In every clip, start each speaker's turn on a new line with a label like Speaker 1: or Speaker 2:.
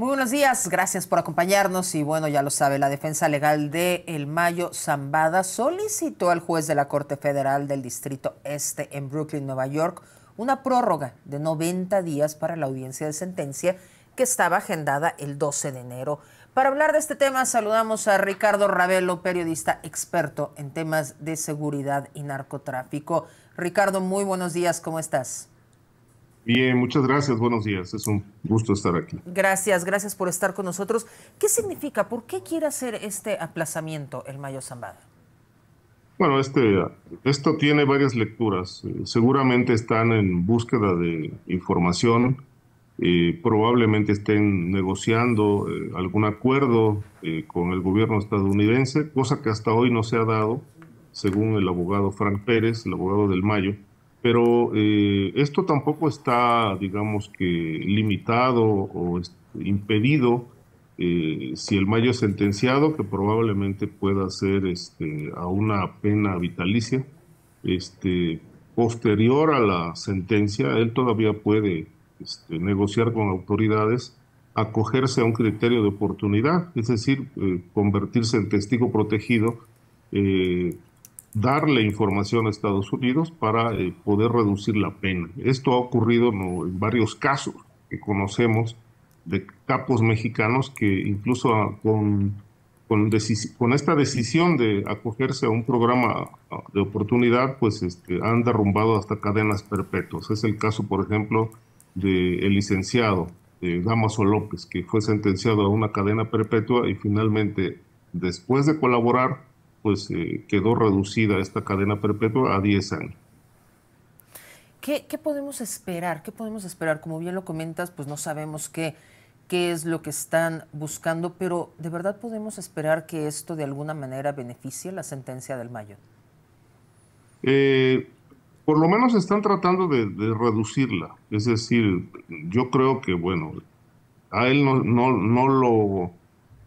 Speaker 1: Muy buenos días, gracias por acompañarnos y bueno, ya lo sabe, la defensa legal de El Mayo Zambada solicitó al juez de la Corte Federal del Distrito Este en Brooklyn, Nueva York, una prórroga de 90 días para la audiencia de sentencia que estaba agendada el 12 de enero. Para hablar de este tema saludamos a Ricardo Ravelo, periodista experto en temas de seguridad y narcotráfico. Ricardo, muy buenos días, ¿cómo estás?
Speaker 2: Bien, muchas gracias, buenos días. Es un gusto estar aquí.
Speaker 1: Gracias por estar con nosotros. ¿Qué significa? ¿Por qué quiere hacer este aplazamiento el Mayo Zambada?
Speaker 2: Bueno, esto tiene varias lecturas. Seguramente están en búsqueda de información. Probablemente estén negociando algún acuerdo con el gobierno estadounidense, cosa que hasta hoy no se ha dado, según el abogado Frank Pérez, el abogado del Mayo. Pero esto tampoco está, digamos que, limitado o impedido. Si el Mayo es sentenciado, que probablemente pueda ser a una pena vitalicia, este, posterior a la sentencia, él todavía puede negociar con autoridades, acogerse a un criterio de oportunidad, es decir, convertirse en testigo protegido, eh, darle información a Estados Unidos para poder reducir la pena. Esto ha ocurrido en varios casos que conocemos de capos mexicanos que incluso con esta decisión de acogerse a un programa de oportunidad, pues han derrumbado hasta cadenas perpetuas. Es el caso, por ejemplo, del licenciado Damaso López, que fue sentenciado a una cadena perpetua y finalmente, después de colaborar, pues quedó reducida esta cadena perpetua a 10 años.
Speaker 1: ¿Qué podemos esperar? ¿Qué podemos esperar? Como bien lo comentas, pues no sabemos qué es lo que están buscando, pero ¿de verdad podemos esperar que esto de alguna manera beneficie la sentencia del Mayo?
Speaker 2: Eh, por lo menos están tratando de reducirla. Es decir, yo creo que, bueno, a él no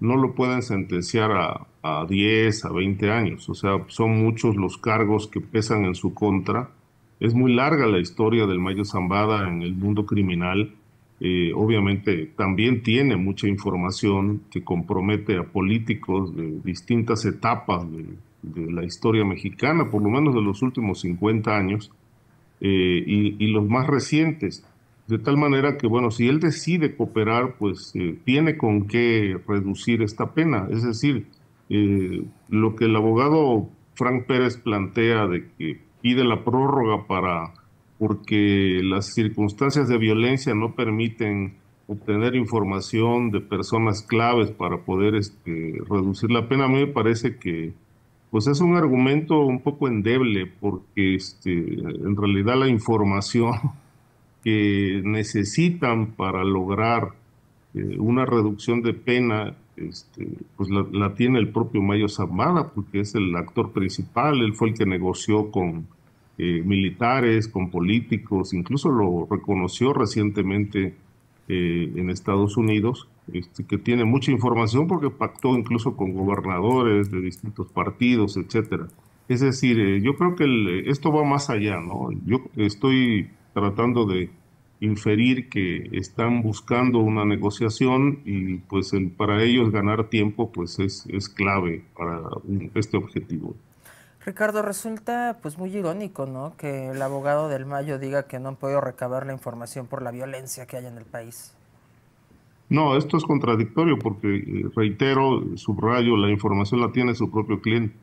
Speaker 2: lo pueden sentenciar a 10, a 20 años. O sea, son muchos los cargos que pesan en su contra. Es muy larga la historia del Mayo Zambada en el mundo criminal. Obviamente también tiene mucha información que compromete a políticos de distintas etapas de la historia mexicana, por lo menos de los últimos 50 años y los más recientes. De tal manera que, bueno, si él decide cooperar, pues tiene con qué reducir esta pena. Es decir, lo que el abogado Frank Pérez plantea de que pide la prórroga porque las circunstancias de violencia no permiten obtener información de personas claves para poder reducir la pena, a mí me parece que pues es un argumento un poco endeble porque en realidad la información que necesitan para lograr una reducción de pena, pues la tiene el propio Mayo Zambada, porque es el actor principal, él fue el que negoció con militares, con políticos, incluso lo reconoció recientemente en Estados Unidos, que tiene mucha información porque pactó incluso con gobernadores de distintos partidos, etcétera. Es decir, yo creo que esto va más allá, ¿no? Yo estoy tratando de inferir que están buscando una negociación y pues para ellos ganar tiempo pues es clave para este objetivo.
Speaker 1: Ricardo, resulta pues muy irónico, ¿no? Que el abogado del Mayo diga que no han podido recabar la información por la violencia que hay en el país.
Speaker 2: No, esto es contradictorio porque, reitero, subrayo, la información la tiene su propio cliente.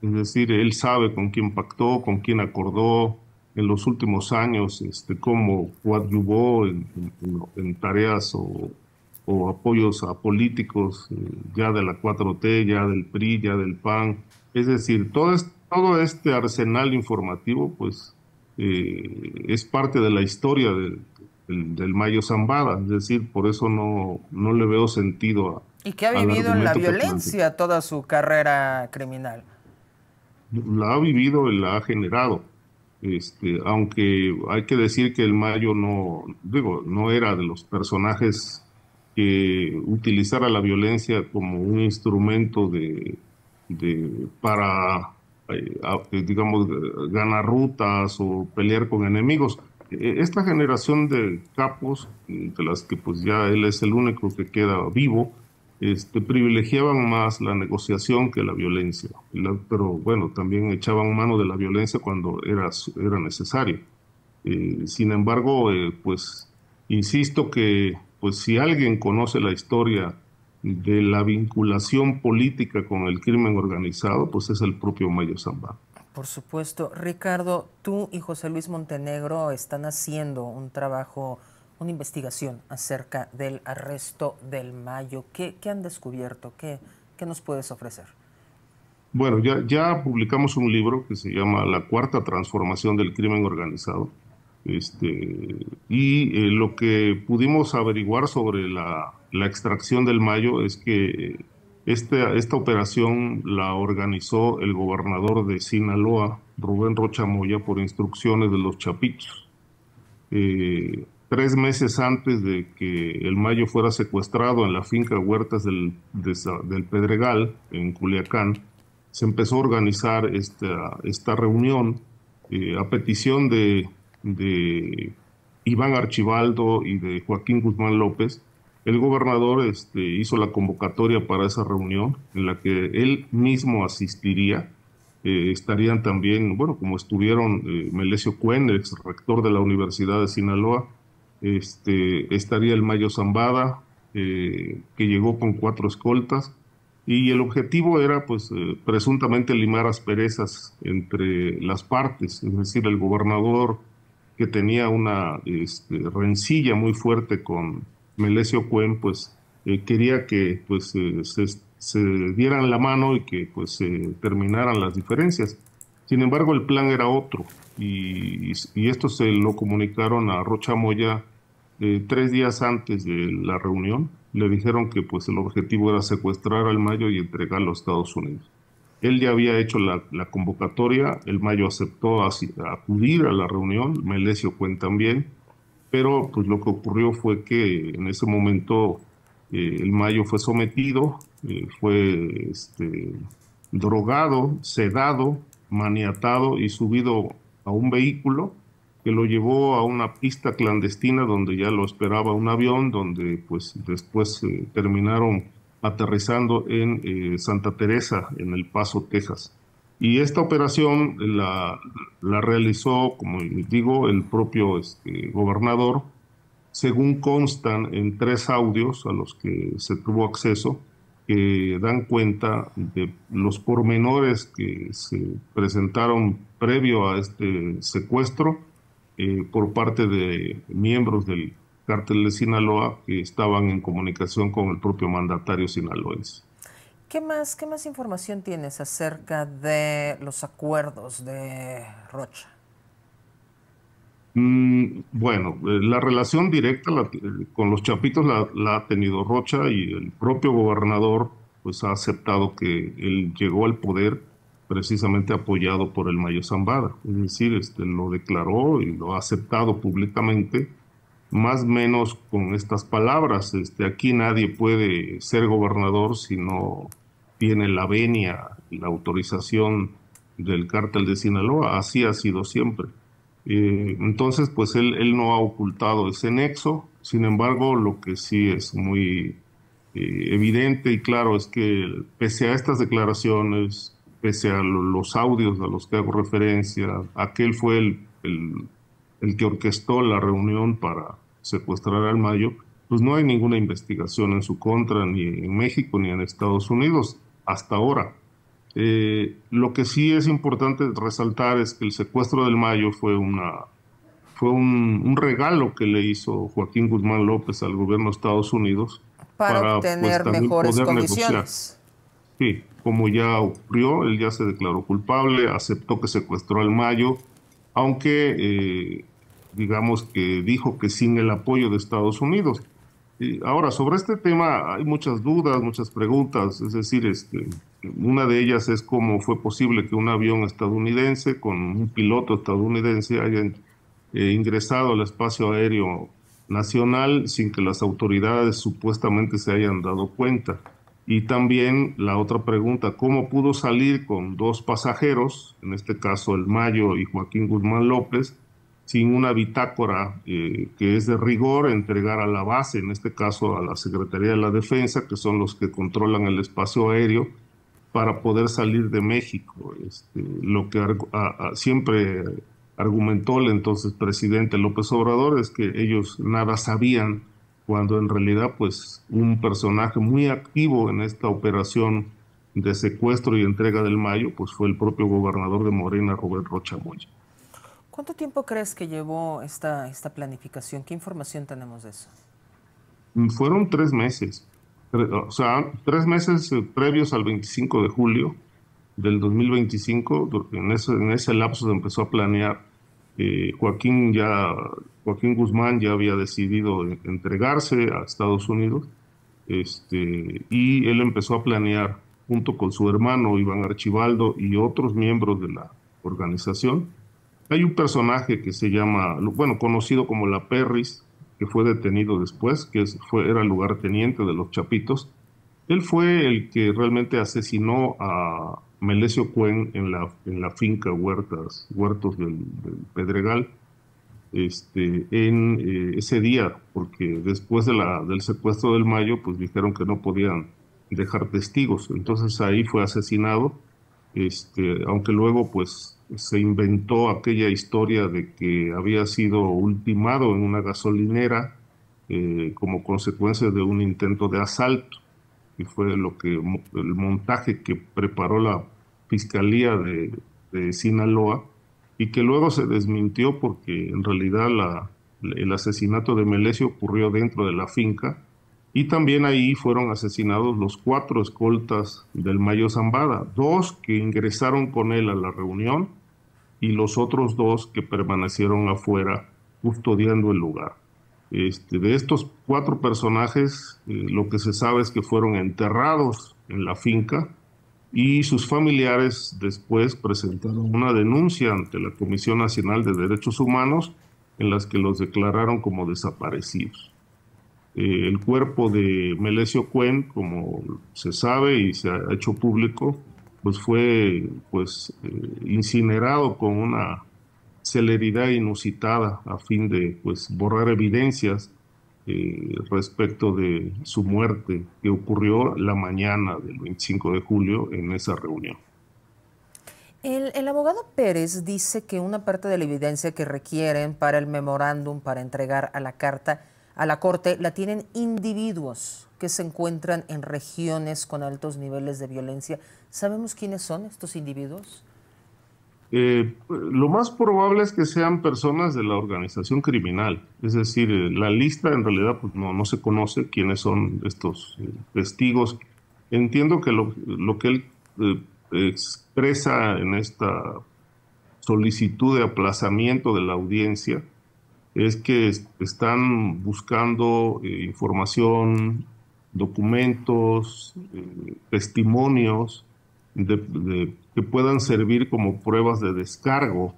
Speaker 2: Es decir, él sabe con quién pactó, con quién acordó en los últimos años, cómo coadyuvó en tareas o apoyos a políticos ya de la 4T, ya del PRI, ya del PAN. Es decir, todo este arsenal informativo, pues, es parte de la historia del Mayo Zambada. Es decir, por eso no le veo sentido
Speaker 1: Y que ha
Speaker 2: al
Speaker 1: vivido en la
Speaker 2: argumento que plantea.
Speaker 1: violencia toda su carrera criminal.
Speaker 2: La ha vivido y la ha generado. Aunque hay que decir que el Mayo no, digo, no era de los personajes que utilizara la violencia como un instrumento para, digamos, ganar rutas o pelear con enemigos. Esta generación de capos, de las que pues ya él es el único que queda vivo, privilegiaban más la negociación que la violencia. Pero bueno, también echaban mano de la violencia cuando era necesario. Sin embargo, pues insisto que pues si alguien conoce la historia de la vinculación política con el crimen organizado, pues es el propio Mayo Zambada.
Speaker 1: Por supuesto. Ricardo, tú y José Luis Montenegro están haciendo un trabajo, una investigación acerca del arresto del Mayo. ¿Qué han descubierto? ¿Qué nos puedes ofrecer?
Speaker 2: Bueno, ya publicamos un libro que se llama La Cuarta Transformación del Crimen Organizado. Lo que pudimos averiguar sobre la extracción del Mayo es que esta operación la organizó el gobernador de Sinaloa, Rubén Rocha Moya, por instrucciones de los Chapitos. 3 meses antes de que el Mayo fuera secuestrado en la finca Huertas del Pedregal, en Culiacán, se empezó a organizar esta reunión a petición de Iván Archibaldo y de Joaquín Guzmán López. El gobernador hizo la convocatoria para esa reunión en la que él mismo asistiría. Estarían también, bueno, como estuvieron Melesio Cuen, ex rector de la Universidad de Sinaloa, estaría el Mayo Zambada, que llegó con 4 escoltas, y el objetivo era, pues, presuntamente limar asperezas entre las partes, es decir, el gobernador, que tenía una rencilla muy fuerte con Melesio Cuen, pues quería que pues, se dieran la mano y que pues se terminaran las diferencias. Sin embargo, el plan era otro, y esto se lo comunicaron a Rocha Moya 3 días antes de la reunión. Le dijeron que pues el objetivo era secuestrar al Mayo y entregarlo a Estados Unidos. Él ya había hecho la convocatoria, el Mayo aceptó acudir a la reunión, Melesio Cuen también, pero pues lo que ocurrió fue que en ese momento el Mayo fue sometido, fue drogado, sedado, maniatado y subido a un vehículo que lo llevó a una pista clandestina donde ya lo esperaba un avión, donde pues después terminaron aterrizando en Santa Teresa, en El Paso, Texas. Y esta operación la realizó, como digo, el propio gobernador, según constan en 3 audios a los que se tuvo acceso, que dan cuenta de los pormenores que se presentaron previo a este secuestro por parte de miembros del cártel de Sinaloa que estaban en comunicación con el propio mandatario sinaloense.
Speaker 1: ¿Qué más información tienes acerca de los acuerdos de Rocha?
Speaker 2: Bueno, la relación directa con los Chapitos la ha tenido Rocha, y el propio gobernador pues ha aceptado que él llegó al poder precisamente apoyado por el Mayo Zambada. Es decir, lo declaró y lo ha aceptado públicamente, más o menos con estas palabras: aquí nadie puede ser gobernador si no tiene la venia y la autorización del cártel de Sinaloa. Así ha sido siempre. Entonces, pues él no ha ocultado ese nexo. Sin embargo, lo que sí es muy evidente y claro es que pese a estas declaraciones, pese a los audios a los que hago referencia, aquel fue el que orquestó la reunión para secuestrar al Mayo, pues no hay ninguna investigación en su contra, ni en México ni en Estados Unidos, hasta ahora. Lo que sí es importante resaltar es que el secuestro del Mayo fue un regalo que le hizo Joaquín Guzmán López al gobierno de Estados Unidos
Speaker 1: Para
Speaker 2: pues
Speaker 1: obtener
Speaker 2: también
Speaker 1: mejores
Speaker 2: poder negociar.
Speaker 1: condiciones.
Speaker 2: Sí, como ya ocurrió, él ya se declaró culpable, aceptó que secuestró al Mayo, aunque digamos que dijo que sin el apoyo de Estados Unidos. Ahora, sobre este tema hay muchas dudas, muchas preguntas. Es decir, una de ellas es cómo fue posible que un avión estadounidense con un piloto estadounidense haya ingresado al espacio aéreo nacional sin que las autoridades supuestamente se hayan dado cuenta. Y también la otra pregunta: ¿cómo pudo salir con 2 pasajeros, en este caso el Mayo y Joaquín Guzmán López, sin una bitácora que es de rigor, entregar a la base, en este caso a la Secretaría de la Defensa, que son los que controlan el espacio aéreo, para poder salir de México. Lo que siempre argumentó el entonces presidente López Obrador es que ellos nada sabían, cuando en realidad pues un personaje muy activo en esta operación de secuestro y entrega del Mayo pues fue el propio gobernador de Morena, Rubén Rocha Moya.
Speaker 1: ¿Cuánto tiempo crees que llevó esta planificación? ¿Qué información tenemos de eso?
Speaker 2: Fueron 3 meses, o sea, 3 meses previos al 25 de julio del 2025. En ese lapso se empezó a planear. Joaquín Guzmán ya había decidido entregarse a Estados Unidos, y él empezó a planear junto con su hermano Iván Archibaldo y otros miembros de la organización. Hay un personaje que se llama, bueno, conocido como La Perris, que fue detenido después, era el lugarteniente de los Chapitos. Él fue el que realmente asesinó a Melesio Cuen en la finca Huertos del Pedregal, ese día, porque después del secuestro del Mayo, pues dijeron que no podían dejar testigos. Entonces ahí fue asesinado, aunque luego pues se inventó aquella historia de que había sido ultimado en una gasolinera como consecuencia de un intento de asalto, y fue el montaje que preparó la Fiscalía de Sinaloa, y que luego se desmintió porque en realidad el asesinato de Melesio ocurrió dentro de la finca, y también ahí fueron asesinados los 4 escoltas del Mayo Zambada, 2 que ingresaron con él a la reunión y los otros 2 que permanecieron afuera custodiando el lugar. De estos 4 personajes, lo que se sabe es que fueron enterrados en la finca, y sus familiares después presentaron una denuncia ante la Comisión Nacional de Derechos Humanos en las que los declararon como desaparecidos. El cuerpo de Melesio Cuen, como se sabe y se ha hecho público, pues fue incinerado con una celeridad inusitada a fin de borrar evidencias respecto de su muerte, que ocurrió la mañana del 25 de julio en esa reunión.
Speaker 1: El abogado Pérez dice que una parte de la evidencia que requieren para el memorándum para entregar a la Corte la tienen individuos que se encuentran en regiones con altos niveles de violencia. ¿Sabemos quiénes son estos individuos?
Speaker 2: Lo más probable es que sean personas de la organización criminal, es decir, la lista en realidad pues no se conoce quiénes son estos testigos. Entiendo que lo que él expresa en esta solicitud de aplazamiento de la audiencia es que están buscando información, documentos, testimonios que puedan servir como pruebas de descargo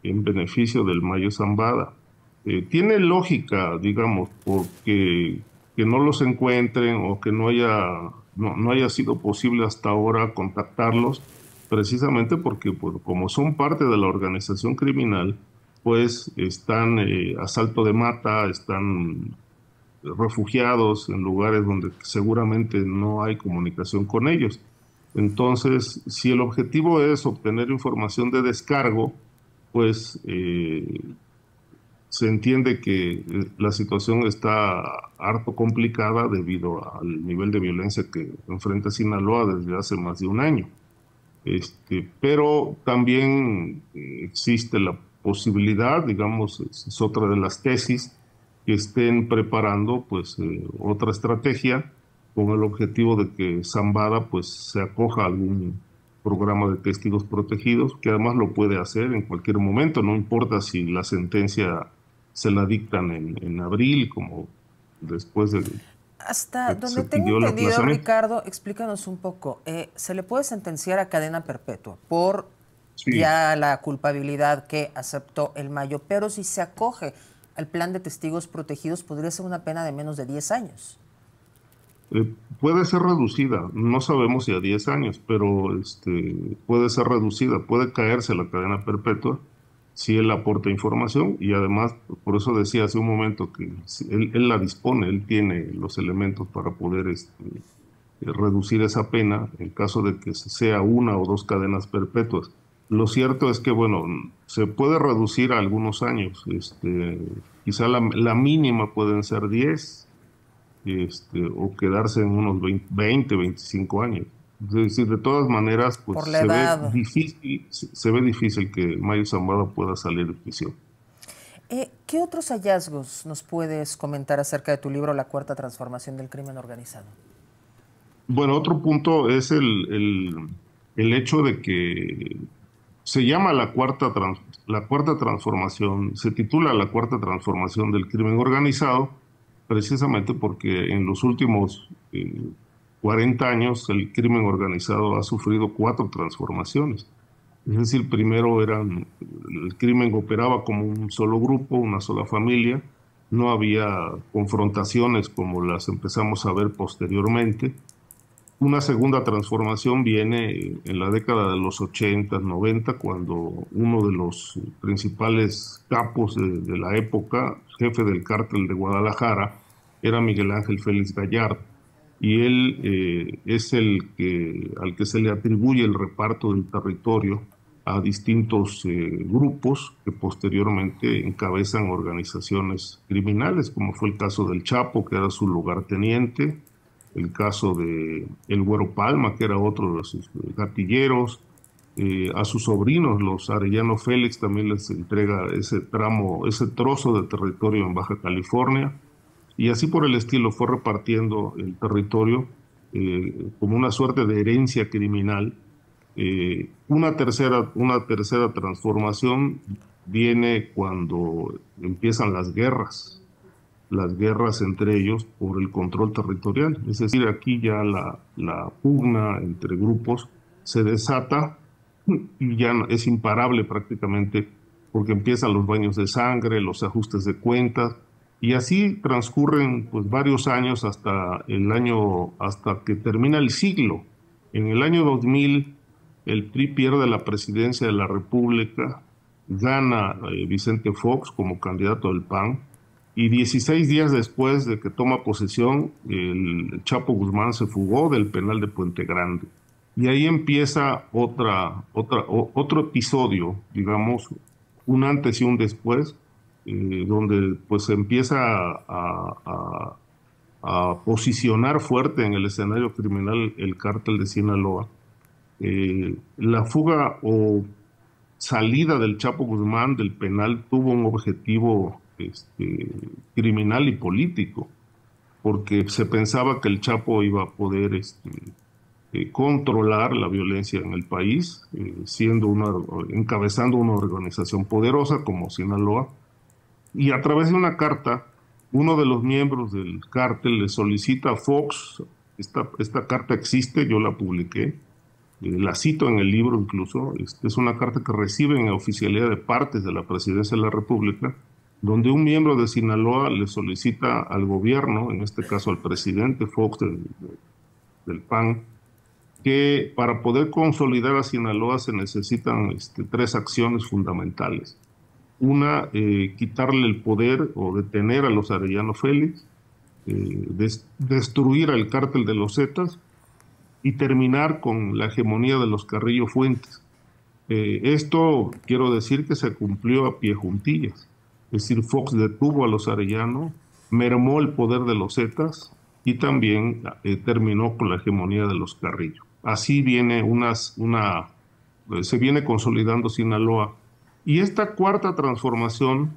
Speaker 2: en beneficio del Mayo Zambada. Tiene lógica, digamos, porque que no los encuentren o que no haya sido posible hasta ahora contactarlos, precisamente porque como son parte de la organización criminal, pues están a salto de mata, están refugiados en lugares donde seguramente no hay comunicación con ellos. Entonces, si el objetivo es obtener información de descargo, pues se entiende que la situación está harto complicada debido al nivel de violencia que enfrenta Sinaloa desde hace más de un año. Pero también existe la posibilidad, digamos, es otra de las tesis, que estén preparando otra estrategia con el objetivo de que Zambada se acoja a algún programa de testigos protegidos, que además lo puede hacer en cualquier momento, no importa si la sentencia se la dictan en abril, como después de
Speaker 1: Hasta
Speaker 2: que
Speaker 1: donde
Speaker 2: se
Speaker 1: tengo
Speaker 2: pidió el
Speaker 1: entendido,
Speaker 2: aplazamiento.
Speaker 1: Ricardo, explícanos un poco. ¿Se le puede sentenciar a cadena perpetua por
Speaker 2: Sí.
Speaker 1: ya la culpabilidad que aceptó el Mayo, pero si se acoge al plan de testigos protegidos, podría ser una pena de menos de 10 años?
Speaker 2: Puede ser reducida, no sabemos si a 10 años, pero puede ser reducida, puede caerse la cadena perpetua, si él aporta información y además, por eso decía hace un momento que si él la dispone, él tiene los elementos para poder reducir esa pena en caso de que sea una o dos cadenas perpetuas. Lo cierto es que, bueno, se puede reducir a algunos años. Quizá la mínima pueden ser 10, o quedarse en unos 20, 25 años. Es decir, de todas maneras, pues
Speaker 1: Por la edad.
Speaker 2: se ve difícil que Mayo Zambada pueda salir de prisión.
Speaker 1: ¿Qué otros hallazgos nos puedes comentar acerca de tu libro La Cuarta Transformación del Crimen Organizado?
Speaker 2: Bueno, otro punto es el hecho de que se llama la cuarta transformación, se titula La Cuarta Transformación del Crimen Organizado, precisamente porque en los últimos 40 años el crimen organizado ha sufrido 4 transformaciones. Es decir, primero el crimen operaba como un solo grupo, una sola familia, no había confrontaciones como las empezamos a ver posteriormente. Una segunda transformación viene en la década de los 80, 90, cuando uno de los principales capos de la época, jefe del cártel de Guadalajara, era Miguel Ángel Félix Gallardo. Y él es al que se le atribuye el reparto del territorio a distintos grupos que posteriormente encabezan organizaciones criminales, como fue el caso del Chapo, que era su lugarteniente, el caso de el Güero Palma, que era otro de sus gatilleros, a sus sobrinos, los Arellano Félix, también les entrega ese trozo de territorio en Baja California, y así por el estilo fue repartiendo el territorio como una suerte de herencia criminal. Una tercera transformación viene cuando empiezan las guerras entre ellos por el control territorial. Es decir, aquí ya la pugna entre grupos se desata y ya es imparable prácticamente porque empiezan los baños de sangre, los ajustes de cuentas, y así transcurren pues varios años hasta que termina el siglo. En el año 2000 el PRI pierde la presidencia de la República, gana Vicente Fox como candidato del PAN, y 16 días después de que toma posesión, el Chapo Guzmán se fugó del penal de Puente Grande. Y ahí empieza otro episodio, digamos, un antes y un después, donde pues se empieza a posicionar fuerte en el escenario criminal el cártel de Sinaloa. La fuga o salida del Chapo Guzmán del penal tuvo un objetivo criminal y político, porque se pensaba que el Chapo iba a poder controlar la violencia en el país, encabezando una organización poderosa como Sinaloa, y a través de una carta, uno de los miembros del cártel le solicita a Fox, esta carta existe, yo la publiqué, la cito en el libro incluso, es una carta que recibe en oficialidad de partes de la Presidencia de la República, donde un miembro de Sinaloa le solicita al gobierno, en este caso al presidente Fox del PAN, que para poder consolidar a Sinaloa se necesitan 3 acciones fundamentales. Una, quitarle el poder o detener a los Arellano Félix, destruir al cártel de los Zetas y terminar con la hegemonía de los Carrillo Fuentes. Esto quiero decir que se cumplió a pie juntillas. Es decir, Fox detuvo a los Arellano, mermó el poder de los Zetas y también terminó con la hegemonía de los Carrillo. Así se viene consolidando Sinaloa. Y esta cuarta transformación,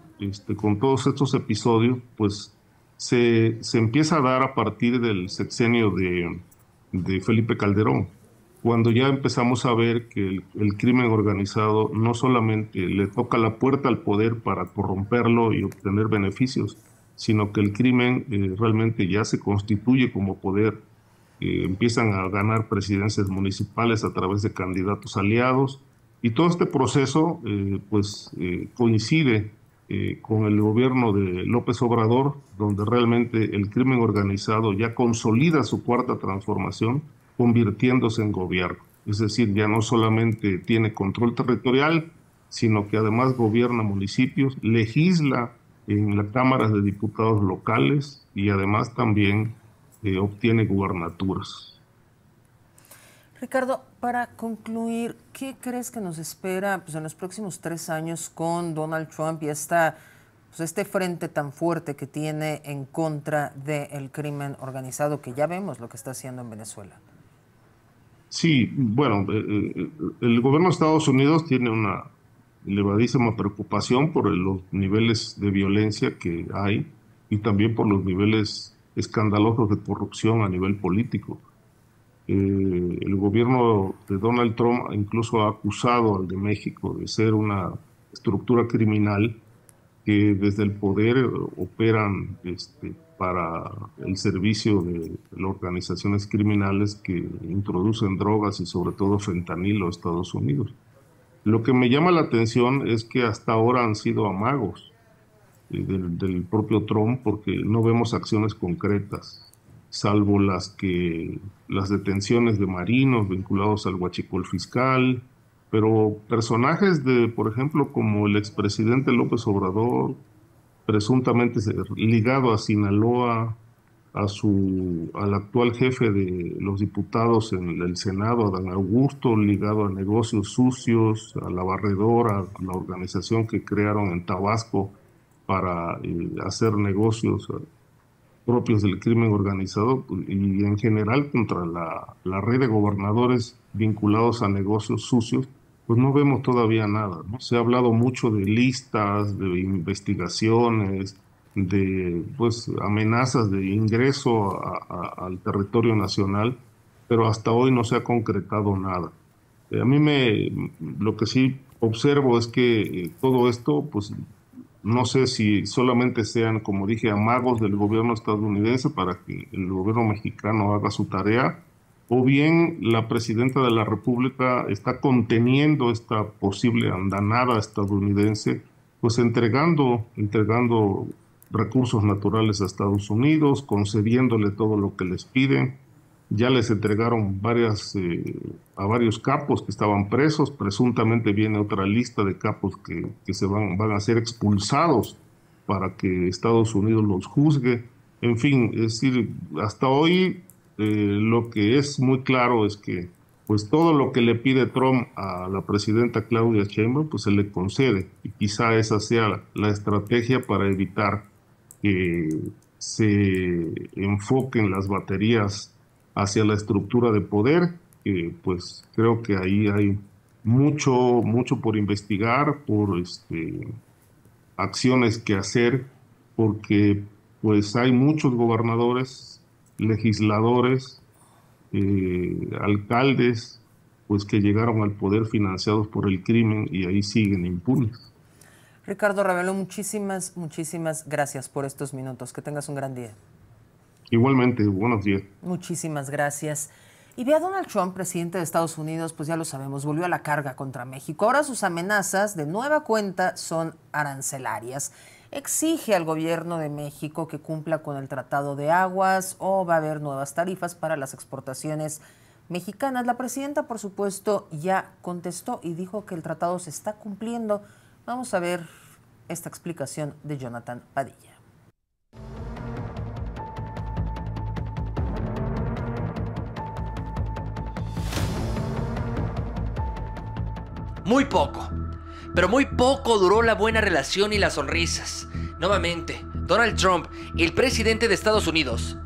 Speaker 2: con todos estos episodios, pues se empieza a dar a partir del sexenio de Felipe Calderón, cuando ya empezamos a ver que el crimen organizado no solamente le toca la puerta al poder para corromperlo y obtener beneficios, sino que el crimen realmente ya se constituye como poder. Empiezan a ganar presidencias municipales a través de candidatos aliados, y todo este proceso coincide con el gobierno de López Obrador, donde realmente el crimen organizado ya consolida su cuarta transformación, convirtiéndose en gobierno. Es decir, ya no solamente tiene control territorial, sino que además gobierna municipios, legisla en las cámaras de diputados locales y además también obtiene gubernaturas.
Speaker 1: Ricardo, para concluir, ¿qué crees que nos espera pues, en los próximos 3 años con Donald Trump y este frente tan fuerte que tiene en contra del crimen organizado, que ya vemos lo que está haciendo en Venezuela?
Speaker 2: Sí, bueno, el gobierno de Estados Unidos tiene una elevadísima preocupación por los niveles de violencia que hay y también por los niveles escandalosos de corrupción a nivel político. El gobierno de Donald Trump incluso ha acusado al de México de ser una estructura criminal que desde el poder operan para el servicio de las organizaciones criminales que introducen drogas y sobre todo fentanilo a Estados Unidos. Lo que me llama la atención es que hasta ahora han sido amagos del propio Trump porque no vemos acciones concretas, salvo las detenciones de marinos vinculados al huachicol fiscal, pero personajes por ejemplo, como el expresidente López Obrador, presuntamente ligado a Sinaloa, al actual jefe de los diputados en el Senado, Adán Augusto, ligado a negocios sucios, a la barredora, a la organización que crearon en Tabasco para hacer negocios propios del crimen organizado y en general contra la red de gobernadores vinculados a negocios sucios, pues no vemos todavía nada, ¿no? Se ha hablado mucho de listas, de investigaciones, de pues amenazas de ingreso al territorio nacional, pero hasta hoy no se ha concretado nada. Lo que sí observo es que todo esto, pues no sé si solamente sean, como dije, amagos del gobierno estadounidense para que el gobierno mexicano haga su tarea, o bien la presidenta de la República está conteniendo esta posible andanada estadounidense, pues entregando recursos naturales a Estados Unidos, concediéndole todo lo que les piden. Ya les entregaron a varios capos que estaban presos. Presuntamente viene otra lista de capos que van a ser expulsados para que Estados Unidos los juzgue. En fin, es decir, hasta hoy lo que es muy claro es que pues todo lo que le pide Trump a la presidenta Claudia Sheinbaum pues se le concede, y quizá esa sea la estrategia para evitar que se enfoquen las baterías hacia la estructura de poder, que pues creo que ahí hay mucho por investigar, por acciones que hacer, porque pues hay muchos gobernadores, legisladores, alcaldes, pues que llegaron al poder financiados por el crimen y ahí siguen impunes.
Speaker 1: Ricardo Ravelo, muchísimas gracias por estos minutos. Que tengas un gran día.
Speaker 2: Igualmente, buenos días.
Speaker 1: Muchísimas gracias. Y ve a Donald Trump, presidente de Estados Unidos, pues ya lo sabemos, volvió a la carga contra México. Ahora sus amenazas de nueva cuenta son arancelarias. Exige al gobierno de México que cumpla con el Tratado de Aguas o va a haber nuevas tarifas para las exportaciones mexicanas. La presidenta, por supuesto, ya contestó y dijo que el tratado se está cumpliendo. Vamos a ver esta explicación de Jonathan Padilla.
Speaker 3: Muy poco, pero muy poco duró la buena relación y las sonrisas. Nuevamente, Donald Trump, el presidente de Estados Unidos,